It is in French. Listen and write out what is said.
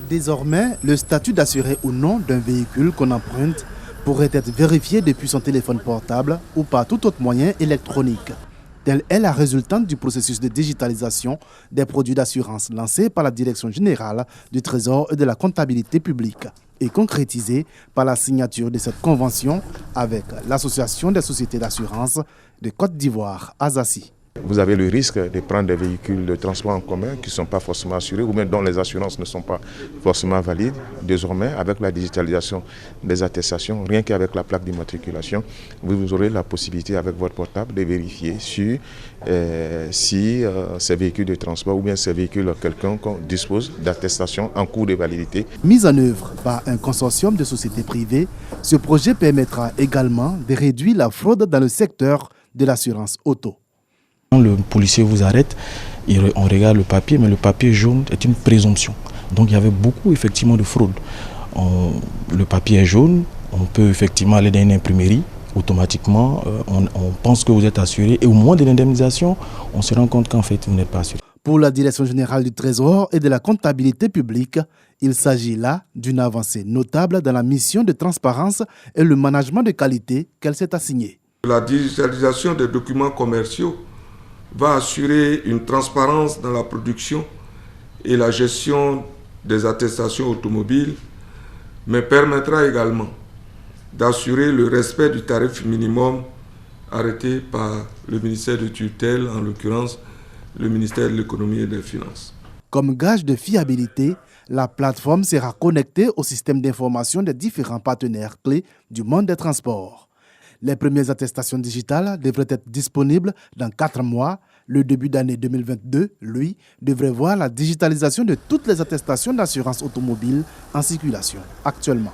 Désormais, le statut d'assuré ou non d'un véhicule qu'on emprunte pourrait être vérifié depuis son téléphone portable ou par tout autre moyen électronique. Telle est la résultante du processus de digitalisation des produits d'assurance lancé par la Direction générale du Trésor et de la comptabilité publique et concrétisé par la signature de cette convention avec l'Association des sociétés d'assurance de Côte d'Ivoire, ASACI. Vous avez le risque de prendre des véhicules de transport en commun qui ne sont pas forcément assurés ou même dont les assurances ne sont pas forcément valides. Désormais, avec la digitalisation des attestations, rien qu'avec la plaque d'immatriculation, vous aurez la possibilité avec votre portable de vérifier si ces véhicules de transport ou bien ces véhicules quelqu'un dispose d'attestations en cours de validité. Mis en œuvre par un consortium de sociétés privées, ce projet permettra également de réduire la fraude dans le secteur de l'assurance auto. Le policier vous arrête, on regarde le papier, mais le papier jaune est une présomption. Donc il y avait beaucoup effectivement de fraude. Le papier est jaune, on peut effectivement aller dans une imprimerie, automatiquement on pense que vous êtes assuré et au moment de l'indemnisation, on se rend compte qu'en fait vous n'êtes pas assuré. Pour la Direction générale du Trésor et de la comptabilité publique, il s'agit là d'une avancée notable dans la mission de transparence et le management de qualité qu'elle s'est assignée. La digitalisation des documents commerciaux va assurer une transparence dans la production et la gestion des attestations automobiles, mais permettra également d'assurer le respect du tarif minimum arrêté par le ministère de tutelle, en l'occurrence le ministère de l'économie et des finances. Comme gage de fiabilité, la plateforme sera connectée au système d'information des différents partenaires clés du monde des transports. Les premières attestations digitales devraient être disponibles dans 4 mois. Le début d'année 2022, lui, devrait voir la digitalisation de toutes les attestations d'assurance automobile en circulation actuellement.